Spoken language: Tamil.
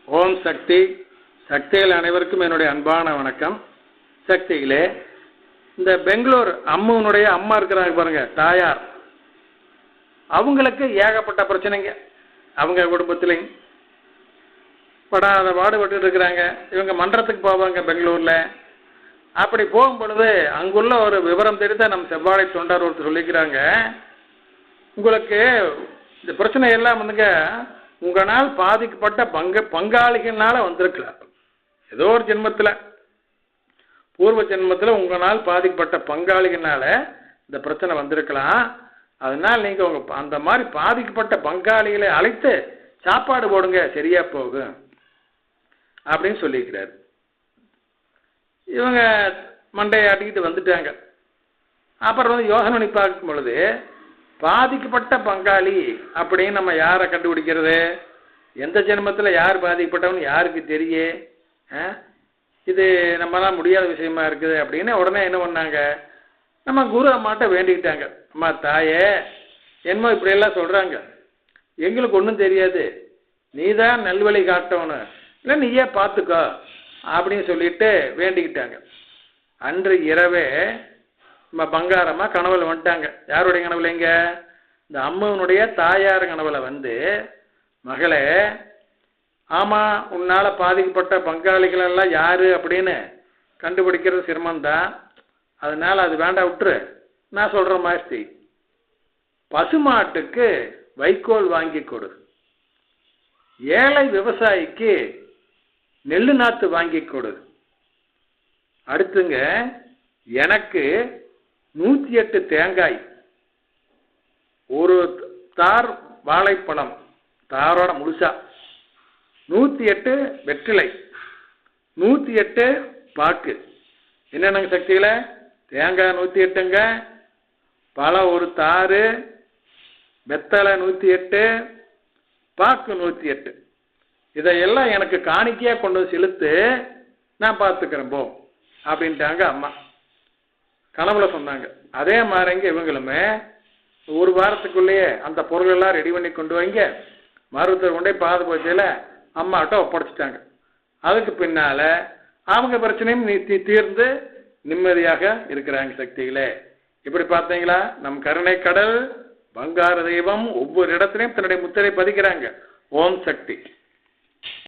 ஓம் சக்தி. சக்திகள் அனைவருக்கும் என்னுடைய அன்பான வணக்கம். சக்திகளே, இந்த பெங்களூர் அம்முனுடைய அம்மா இருக்கிறாங்க பாருங்க, தாயார், அவங்களுக்கு ஏகப்பட்ட பிரச்சனைங்க. அவங்க குடும்பத்திலையும் படாத பாடுபட்டு இருக்கிறாங்க. இவங்க மன்றத்துக்கு போவாங்க பெங்களூரில். அப்படி போகும் பொழுது அங்குள்ள ஒரு விவரம் தெரிந்த நம் செவ்வாழை தொண்டர் ஒருத்தர் சொல்லிக்கிறாங்க, உங்களுக்கு இந்த பிரச்சனை எல்லாம் வந்துங்க உங்களால் பாதிக்கப்பட்ட பங்காளிகளால வந்திருக்கலாம். ஏதோ ஒரு ஜென்மத்தில், பூர்வ ஜென்மத்தில் உங்களால் பாதிக்கப்பட்ட பங்காளிகளால இந்த பிரச்சனை வந்திருக்கலாம். அதனால் நீங்கள் உங்கள் அந்த மாதிரி பாதிக்கப்பட்ட பங்காளிகளை அழைத்து சாப்பாடு போடுங்க, சரியா போகும் அப்படின்னு சொல்லியிருக்கிறார். இவங்க மண்டையை ஆட்டிக்கிட்டு வந்துட்டாங்க. அப்புறம் வந்து யோசனை பண்ணி பார்க்கும் பொழுது, பாதிக்கப்பட்ட பங்காளி அப்படின்னு நம்ம யாரை கண்டுபிடிக்கிறது? எந்த ஜென்மத்தில் யார் பாதிக்கப்பட்டவன்னு யாருக்கு தெரியே? இது நம்மளாம் முடியாத விஷயமா இருக்குது அப்படின்னு உடனே என்ன பண்ணாங்க, நம்ம குரு அம்மாட்ட வேண்டிக்கிட்டாங்க. அம்மா தாயே, என்னமோ இப்படியெல்லாம் சொல்கிறாங்க, எங்களுக்கு ஒன்றும் தெரியாது, நீ தான் நல்வழி காட்டணும், இல்லை நீயே பார்த்துக்கோ அப்படின்னு சொல்லிட்டு வேண்டிக்கிட்டாங்க. அன்று இரவே நம்ம பங்காரம்மா கனவுல வந்துட்டாங்க. யாருடைய கனவுல? எங்க இந்த அம்மாவனுடைய தாயார் கனவுல வந்து, மகளே, ஆமாம், உன்னால் பாதிக்கப்பட்ட பங்காளிகள் எல்லாம் யாரு அப்படின்னு கண்டுபிடிக்கிறது சிரமம்தான், அதனால அது வேண்டாம், விட்டுரு, நான் சொல்கிற மாதிரி பசுமாட்டுக்கு வைக்கோல் வாங்கி கொடு, ஏழை விவசாயிக்கு நெல்லு நாத்து வாங்கி கொடு, அடுத்துங்க எனக்கு 108 தேங்காய், ஒரு தார் வாழைப்பழம் தாரோட முழுசா, 108 வெற்றிலை, 108 பாக்கு. என்னென்னங்க சக்தியில? தேங்காய் 108ங்க, பழம் ஒரு தாரு, வெத்தலை 108, பாக்கு 108. இதையெல்லாம் எனக்கு காணிக்கையாக கொண்டு வந்து செலுத்து, நான் பார்த்துக்கிறேன் போ அப்படின்ட்டாங்க அம்மா. கனவுல சொன்னாங்க. அதே மாதிரிங்க இவங்களுமே ஒரு வாரத்துக்குள்ளேயே அந்த பொருளெல்லாம் ரெடி பண்ணி கொண்டு வைங்க, மருத்துவர் கொண்டே பாது போச்சையில் அம்மாட்ட ஒப்படைச்சிட்டாங்க. அதுக்கு பின்னால் அவங்க பிரச்சனையும் தீர்ந்து நிம்மதியாக இருக்கிறாங்க. சக்திகளே, இப்படி பார்த்தீங்களா? நம் கருணை கடல் பங்கார தெய்வம் ஒவ்வொரு இடத்துலையும் தன்னுடைய முத்திரை பதிக்கிறாங்க. ஓம் சக்தி.